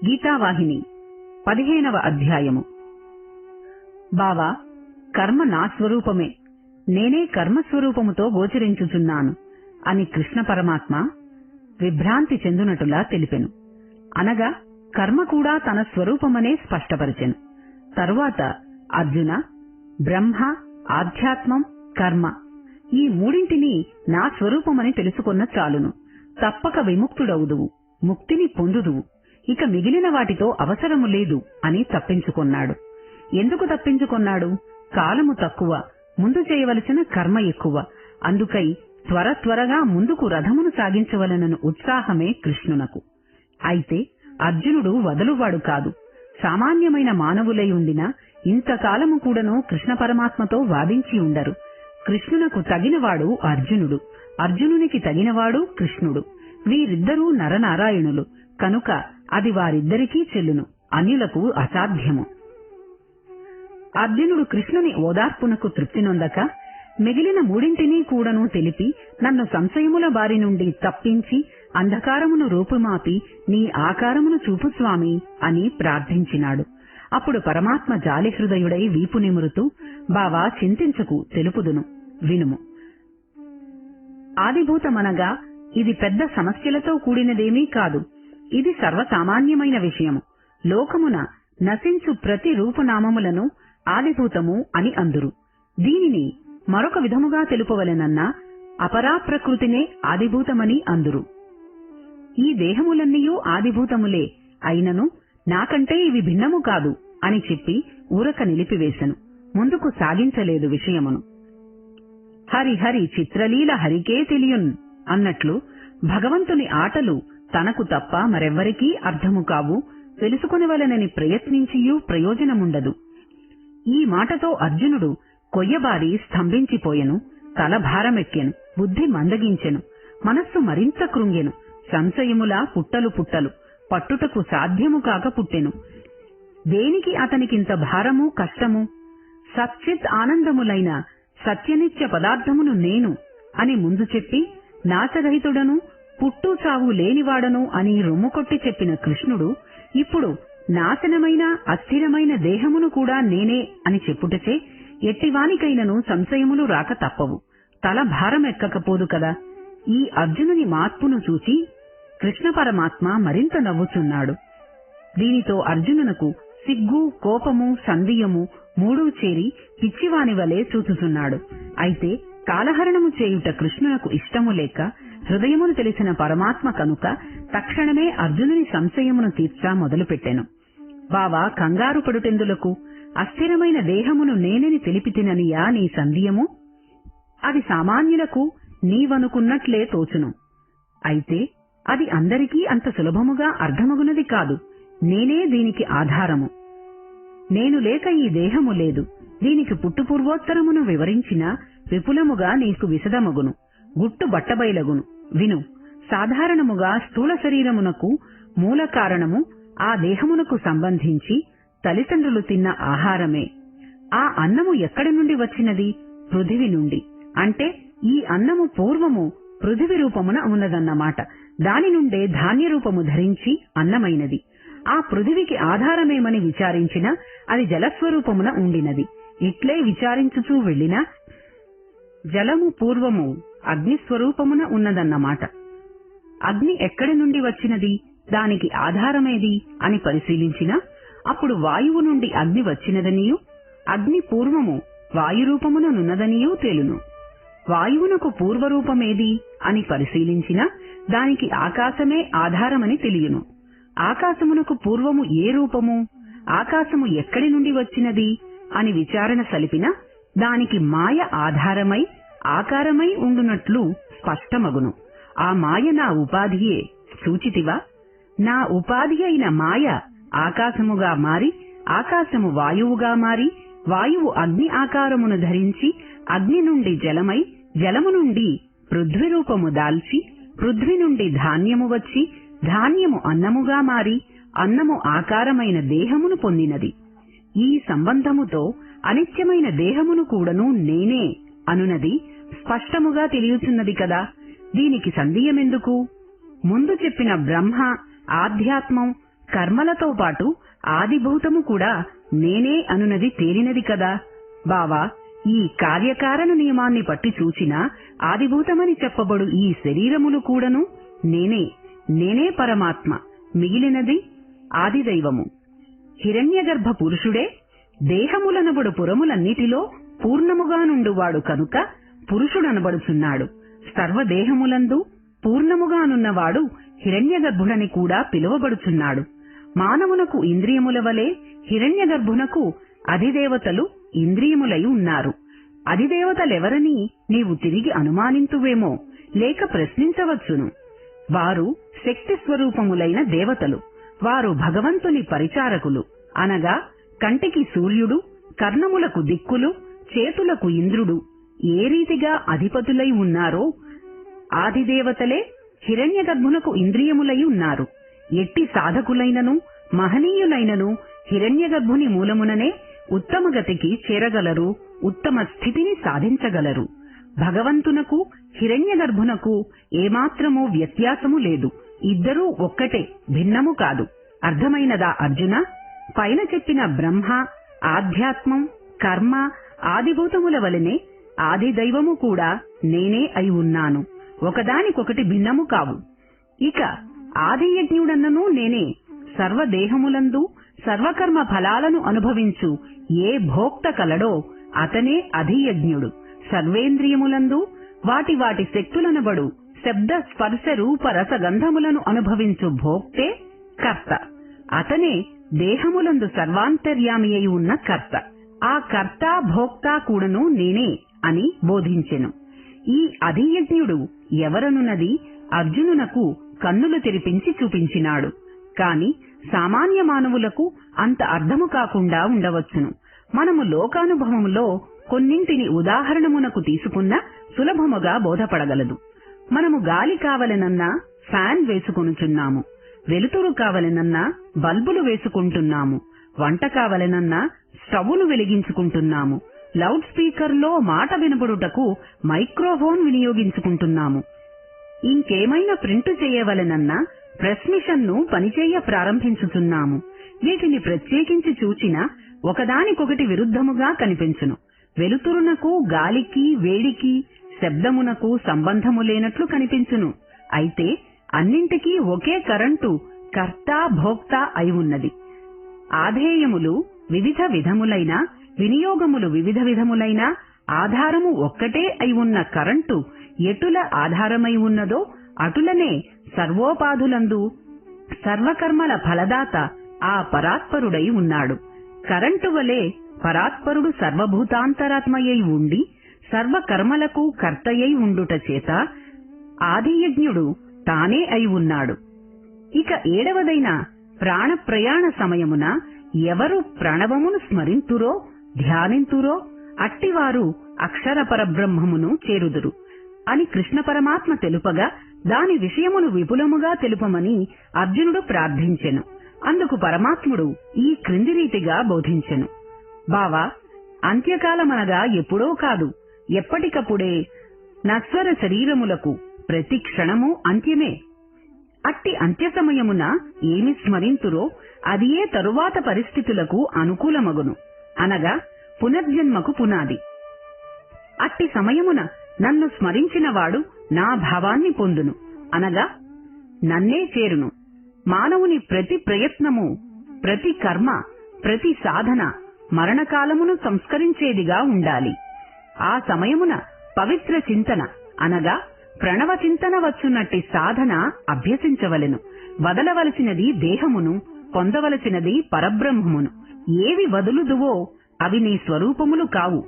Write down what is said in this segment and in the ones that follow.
గీతావాహిని 15వ అధ్యాయము. బావా, కర్మ నా స్వరూపమే, నేనే కర్మస్వరూపముతో గోచరించుచున్నాను అని కృష్ణ పరమాత్మ విభ్రాంతి చెందునటులా తెలిపెను. అనగా కర్మ కూడా తన స్వరూపమనే స్పష్టపరిచెను. తరువాత అర్జున, బ్రహ్మ, ఆధ్యాత్మం, కర్మ ఈ మూడింటిని నా స్వరూపమని తెలుసుకొన్న చాలును. తప్పక విముక్తుడవుదువు, ముక్తిని పొందుదువు. ఇక మిగిలిన వాటితో అవసరము లేదు అని తప్పించుకొన్నాడు. ఎందుకు తప్పించుకొన్నాడు? కాలము తక్కువ, ముందు చేయవలసిన కర్మ ఎక్కువ. అందుకై త్వరగా ముందుకు రథమును సాగించవలనను ఉత్సాహమే కృష్ణునకు. అయితే అర్జునుడు వదలువాడు కాదు. సామాన్యమైన మానవులై ఉండినా ఇంతకాలము కూడాను కృష్ణ పరమాత్మతో వాదించి ఉండరు. కృష్ణునకు తగినవాడు అర్జునుడు, అర్జునునికి తగినవాడు కృష్ణుడు. వీరిద్దరూ నరనారాయణులు కనుక అది వారిద్దరికీ చెల్లును, అన్యులకు అసాధ్యము. అర్జునుడు కృష్ణుని ఓదార్పునకు తృప్తి నొందక మిగిలిన మూడింటినీ కూడాను తెలిపి నన్ను సంశయముల బారి నుండి తప్పించి అంధకారమును రూపుమాపి నీ ఆకారమును చూపు స్వామి అని ప్రార్థించినాడు. అప్పుడు పరమాత్మ జాలిహృదయుడై వీపు నిమురుతూ, బావా చింతించకు, తెలుపుదును, వినుము. ఆదిభూతమనగా ఇది పెద్ద సమస్యలతో కూడినదేమీ కాదు. ఇది సర్వసామాన్యమైన విషయము. లోకమున నశించు ప్రతి రూపనామములను ఆదిభూతము అని అందురు. దీనిని మరొక విధముగా తెలుపవలెనన్నా అపరాప్రకృతినే ఆదిభూతమని అందురు. ఈ దేహములన్నీయూ ఆదిభూతములే అయినను నాకంటే ఇవి భిన్నము కాదు అని చెప్పి ఊరక నిలిపివేశను. ముందుకు సాగించలేదు విషయమును. హరి హరి చిత్రలీల హరికే తెలియున్ అన్నట్లు భగవంతుని ఆటలు తనకు తప్ప మరెవ్వరికీ అర్థము కావు. తెలుసుకునివలనని ప్రయత్నించియూ ప్రయోజనముండదు. ఈ మాటతో అర్జునుడు కొయ్యబారి స్తంభించిపోయెను. తల భారమెక్కెను, బుద్ధి మందగించెను, మనస్సు మరింత కృంగెను. సంశయములా పుట్టలు పుట్టలు పట్టుటకు సాధ్యము కాక పుట్టెను. దేనికి అతనికింత భారము, కష్టము? సచ్చిత్ ఆనందములైన సత్యనిత్య పదార్థమును నేను అని ముందు చెప్పి నాశరహితుడను, పుట్టు చావు లేనివాడను అని రొమ్ముకొట్టి చెప్పిన కృష్ణుడు ఇప్పుడు నాశనమైన అస్థిరమైన దేహమును కూడా నేనే అని చెప్పుటచే ఎట్టివానికైనను సంశయములు రాక తప్పవు. తల భారమెక్కకపోదు కదా. ఈ అర్జునుని మార్పును చూచి కృష్ణ పరమాత్మ మరింత నవ్వుచున్నాడు. దీనితో అర్జునునకు సిగ్గు, కోపము, సందేహము మూడూ చేరి పిచ్చివాని వలె చూచుచున్నాడు. అయితే కాలహరణము చేయుట కృష్ణునకు ఇష్టము లేక హృదయమును తెలిసిన పరమాత్మ కనుక తక్షణమే అర్జునుని సంశయమును తీర్చా మొదలుపెట్టెను. బావా, కంగారు పడుటెందులకు? అస్థిరమైన దేహమును నేనని తెలిపితిననియా నీ సందేహము? అది సామాన్యులకు నీవనుకున్నట్లే తోచును. అయితే అది అందరికీ అంత సులభముగా అర్థమగునది కాదు. నేనే దీనికి ఆధారము. నేను లేక ఈ దేహము లేదు. దీనికి పుట్టుపూర్వోత్తరమును వివరించిన విపులముగా నీకు విశదమగును, గుట్టు బట్టబయలగును. విను. సాధారణముగా స్థూల శరీరమునకు మూల కారణము ఆ దేహమునకు సంబంధించి తల్లిదండ్రులు తిన్న ఆహారమే. ఆ అన్నము ఎక్కడి నుండి వచ్చినది? పృథివి నుండి. అంటే ఈ అన్నము పూర్వము పృథివి రూపమున ఉన్నదన్నమాట. దాని నుండే ధాన్య రూపము ధరించి అన్నమైనది. ఆ పృథివికి ఆధారమేమని విచారించిన అది జలస్వరూపమున ఉండినది. ఇట్లే విచారించుచూ వెళ్లిన జలము పూర్వము అగ్నిస్వరూపమున ఉన్నదన్నమాట. అగ్ని ఎక్కడి నుండి వచ్చినది? దానికి ఆధారమేది అని పరిశీలించిన అప్పుడు వాయువు నుండి అగ్ని వచ్చినదనియూ అగ్ని పూర్వము వాయురూపమున నున్నదనియూ తేలును. వాయువునకు పూర్వరూపమేది అని పరిశీలించిన దానికి ఆకాశమే ఆధారమని తెలియను. ఆకాశమునకు పూర్వము ఏ రూపము? ఆకాశము ఎక్కడి నుండి వచ్చినది అని విచారణ సలిపిన దానికి మాయ ఆధారమై ఆకారమై ఉండునట్లు స్పష్టమగును. ఆ మాయ నా ఉపాధియే. సూచితివా? నా ఉపాధి అయిన మాయ ఆకాశముగా మారి, ఆకాశము వాయువుగా మారి, వాయువు అగ్ని ఆకారమును ధరించి అగ్ని నుండి జలమై, జలము నుండి పృథ్వీ రూపము దాల్చి, పృథ్వీ నుండి ధాన్యము వచ్చి, ధాన్యము అన్నముగా మారి, అన్నము ఆకారమైన దేహమును పొందినది. ఈ సంబంధముతో అనిత్యమైన దేహమును కూడాను నేనే అనునది స్పష్టముగా తెలియచున్నది కదా. దీనికి సందేహమెందుకు? ముందు చెప్పిన బ్రహ్మ, ఆధ్యాత్మం, కర్మలతో పాటు ఆదిభూతము కూడా నేనే అనునది తేలినది కదా. బావా, ఈ కార్యకారణ నియమాన్ని పట్టి చూచినా ఆదిభూతమని చెప్పబడు ఈ శరీరములు కూడాను నేనే పరమాత్మ, మిగిలినది ఆదిదైవము. హిరణ్యగర్భ పురుషుడే దేహములనబడు పురములన్నిటిలో పూర్ణముగా నుండువాడు కనుక పురుషుడనబడుచున్నాడు. సర్వదేహములందు పూర్ణముగానున్నవాడు హిరణ్యగర్భుడని కూడా పిలువబడుచున్నాడు. మానవునకు ఇంద్రియముల వలె హిరణ్యగర్భునకు అధిదేవతలు ఇంద్రియములై ఉన్నారు. అధిదేవతలెవరని నీవు తిరిగి అనుమానింతువేమో, లేక ప్రశ్నించవచ్చును. వారు శక్తి స్వరూపములైన దేవతలు. వారు భగవంతుని పరిచారకులు. అనగా కంటికి సూర్యుడు, కర్ణములకు దిక్కులు, చేతులకు ఇంద్రుడు ఏ రీతిగా అధిపతులై ఉన్నారో ఆదిదేవతలే హిరణ్యగర్భునకు ఇంద్రియములై ఉన్నారు. ఎట్టి సాధకులైనను మహనీయులైనను హిరణ్యగర్భుని మూలముననే ఉత్తమ గతికి చేరగలరు, ఉత్తమ స్థితిని సాధించగలరు. భగవంతునకు హిరణ్యగర్భునకు ఏమాత్రమూ వ్యత్యాసము లేదు. ఇద్దరూ ఒక్కటే, భిన్నము కాదు. అర్థమైనదా అర్జున? పైన చెప్పిన బ్రహ్మ, ఆధ్యాత్మం, కర్మ, ఆదిభూతముల వలనే ఆదిదైవము కూడా నేనే అయి ఉన్నాను. ఒకదానికొకటి భిన్నము కావు. ఇక ఆదియజ్ఞుడన్నను నేనే. సర్వదేహములందు సర్వకర్మ ఫలాలను అనుభవించు ఏ భోక్త కలడో అతనే అధియజ్ఞుడు. సర్వేంద్రియములందు వాటి వాటి శక్తులనబడు శబ్ద స్పర్శ రూప రస గంధములను అనుభవించు భోక్తే కర్త. అతనే దేహములందు సర్వాంతర్యామి అయి ఉన్న కర్త. ఆ కర్త భోక్త కూడాను నేనే అని బోధించెను. ఈ అధియజ్ఞుడు ఎవరనున్నది అర్జునునకు కన్నులు తెరిపించి చూపించినాడు. కాని సామాన్య మానవులకు అంత అర్థము కాకుండా ఉండవచ్చును. మనము లోకానుభవములో కొన్నింటిని ఉదాహరణమునకు తీసుకున్న సులభముగా బోధపడగలదు. మనము గాలి కావలెనన్నా ఫ్యాన్ వేసుకొనుచున్నాము, వెలుతురు కావలెనన్నా బల్బులు వేసుకుంటున్నాము, వంట కావలెనన్నా స్టవ్వును వెలిగించుకుంటున్నాము, లౌడ్ స్పీకర్లో మాట వినబడుటకు మైక్రోఫోన్ వినియోగించుకుంటున్నాము. ఇంకేమైనా ప్రింట్ చేయవలెనన్నా ప్రెస్ మిషన్ ను పనిచేయ ప్రారంభించుచున్నాము. వీటిని ప్రత్యేకించి చూచినా ఒకదానికొకటి విరుద్ధముగా కనిపించును. వెలుతురునకు, గాలికి, వేడికి, శబ్దమునకు సంబంధము లేనట్లు కనిపించును. అయితే అన్నింటికీ ఒకే కరెంటు కర్త భోక్త అయి ఉన్నది. ఆధేయములు వివిధ విధములైన, వినియోగములు వివిధ విధములైన, ఆధారము ఒక్కటే అయి ఉన్న కరెంటు ఎటుల ఆధారమై ఉన్నదో అటులనే సర్వోపాధులందు సర్వకర్మల ఫలదాత ఆ పరాత్పరుడై ఉన్నాడు. కరెంటు వలె పరాత్పరుడు సర్వభూతాంతరాత్మయై ఉండి సర్వకర్మలకు కర్తయై ఉండుట చేత ఆదియజ్ఞుడు తానే అయి ఉన్నాడు. ఇక 7వదైన ప్రాణప్రయాణ సమయమున ఎవరు ప్రణవమును స్మరింతురో ధ్యానింతురో అట్టివారు అక్షర పరబ్రహ్మమును చేరుదురు అని కృష్ణ పరమాత్మ తెలుపగా దాని విషయమును విపులముగా తెలుపమని అర్జునుడు ప్రార్థించెను. అందుకు పరమాత్ముడు ఈ క్రింది రీతిగా బోధించెను. బావా, అంత్యకాలమనగా ఎప్పుడో కాదు, ఎప్పటికప్పుడే నశ్వర శరీరములకు ప్రతి క్షణము అంత్యమే. అట్టి అంత్య సమయమున ఏమి స్మరింతురో అదియే తరువాత పరిస్థితులకు అనుకూలమగును, అనగా పునర్జన్మకు పునాది. అట్టి సమయమున నన్ను స్మరించినవాడు నా భావాన్ని పొందును, అనగా నన్నే చేరును. మానవుని ప్రతి ప్రయత్నము, ప్రతి కర్మ, ప్రతి సాధన మరణకాలమును సంస్కరించేదిగా ఉండాలి. ఆ సమయమున పవిత్ర చింతన, అనగా ప్రణవ చింతన వచ్చున్నట్టి సాధన అభ్యసించవలెను. వదలవలసినది దేహమును, పొందవలసినది పరబ్రహ్మమును. ఏవి వదులుదువో అవి నీ స్వరూపములు కావు.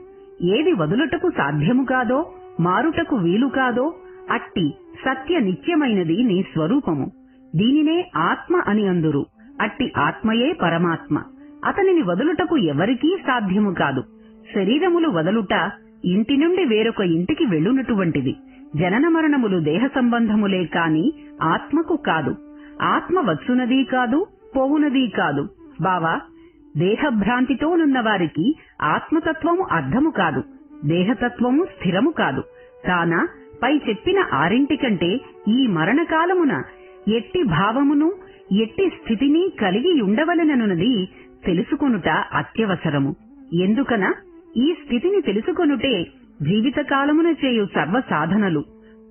ఏది వదులుటకు సాధ్యము కాదో, మారుటకు వీలు కాదో అట్టి సత్య నిత్యమైనది నీ స్వరూపము. దీనినే ఆత్మ అని అందురు. అట్టి ఆత్మయే పరమాత్మ. అతనిని వదులుటకు ఎవరికీ సాధ్యము కాదు. శరీరములు వదలుట ఇంటి నుండి వేరొక ఇంటికి వెళ్ళునటువంటిది. జనన మరణములు దేహ సంబంధములే కాని ఆత్మకు కాదు. ఆత్మ వచ్చునదీ కాదు, పోవునదీ కాదు. బావా, దేహభ్రాంతితోనున్న వారికి ఆత్మతత్వము అర్థము కాదు, దేహతత్వము స్థిరము కాదు. కాన పై చెప్పిన 6 కంటే ఈ మరణకాలమున ఎట్టి భావమును ఎట్టి స్థితిని కలిగి ఉండవలెననున్నది తెలుసుకొనుట అత్యవసరము. ఎందుకన ఈ స్థితిని తెలుసుకొనుటే జీవితకాలమున చేయు సర్వ సాధనలు.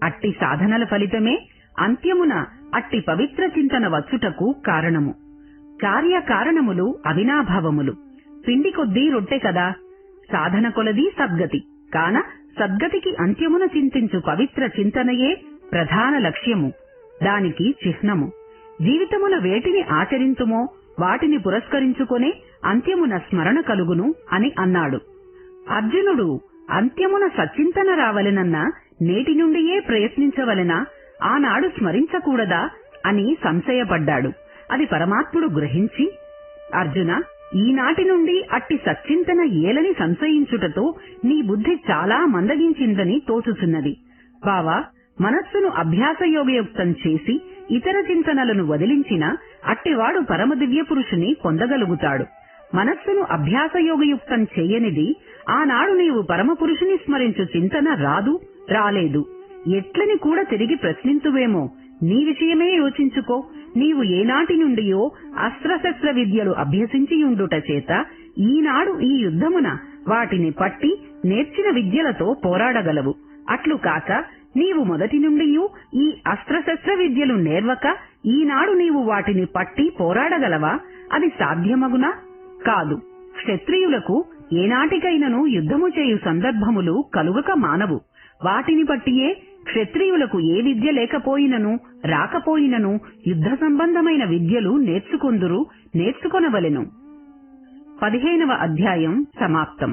అట్టి సాధనల ఫలితమే అంత్యమున అట్టి పవిత్ర చింతన వచ్చుటకు కారణము. కార్యకారణములు అవినాభావములు. పిండి కొద్దీ రొట్టె కదా. సాధన కొలది సద్గతి. కాన సద్గతికి అంత్యమున చింతించు పవిత్ర చింతనయే ప్రధాన లక్ష్యము, దానికి చిహ్నము. జీవితమున వేటిని ఆచరించుమో వాటిని పురస్కరించుకొనే అంత్యమున స్మరణ కలుగును అని అన్నాడు. అర్జునుడు అంత్యమున సచ్చింతన రావలెనన్నా నేటి నుండియే ప్రయత్నించవలెనా, ఆనాడు స్మరించకూడదా అని సంశయపడ్డాడు. అది పరమాత్ముడు గ్రహించి, అర్జున, ఈనాటి నుండి అట్టి సచ్చింతన ఏలని సంశయించుటతో నీ బుద్ధి చాలా మందగించిందని తోచుచున్నది. బావా, మనస్సును అభ్యాసయోగయుక్తం చేసి ఇతర చింతనలను వదిలించిన అట్టివాడు పరమదివ్య పురుషుని పొందగలుగుతాడు. మనస్సును అభ్యాసయోగయుక్తం చేయనిది ఆనాడు నీవు పరమపురుషుని స్మరించు చింతన రాలేదు. ఎట్లని కూడా తిరిగి ప్రశ్నింతువేమో. నీ విషయమే యోచించుకో. నీవు ఏనాటి నుండియో అస్త్రశస్త్ర విద్యలు అభ్యసించియుండుట చేత ఈనాడు ఈ యుద్ధమున వాటిని పట్టి నేర్చిన విద్యలతో పోరాడగలవు. అట్లు కాక నీవు మొదటి నుండియూ ఈ అస్త్రశస్త్ర విద్యలు నేర్వక ఈనాడు నీవు వాటిని పట్టి పోరాడగలవా? అది సాధ్యమగునా? కాదు. క్షత్రియులకు ఏనాటికైనను యుద్ధము చేయు సందర్భములు కలుగక మానవు. వాటిని బట్టియే క్షత్రియులకు ఏ విద్య లేకపోయినను రాకపోయినను యుద్ధ సంబంధమైన విద్యలు నేర్చుకొనవలెను. 15వ అధ్యాయం సమాప్తం.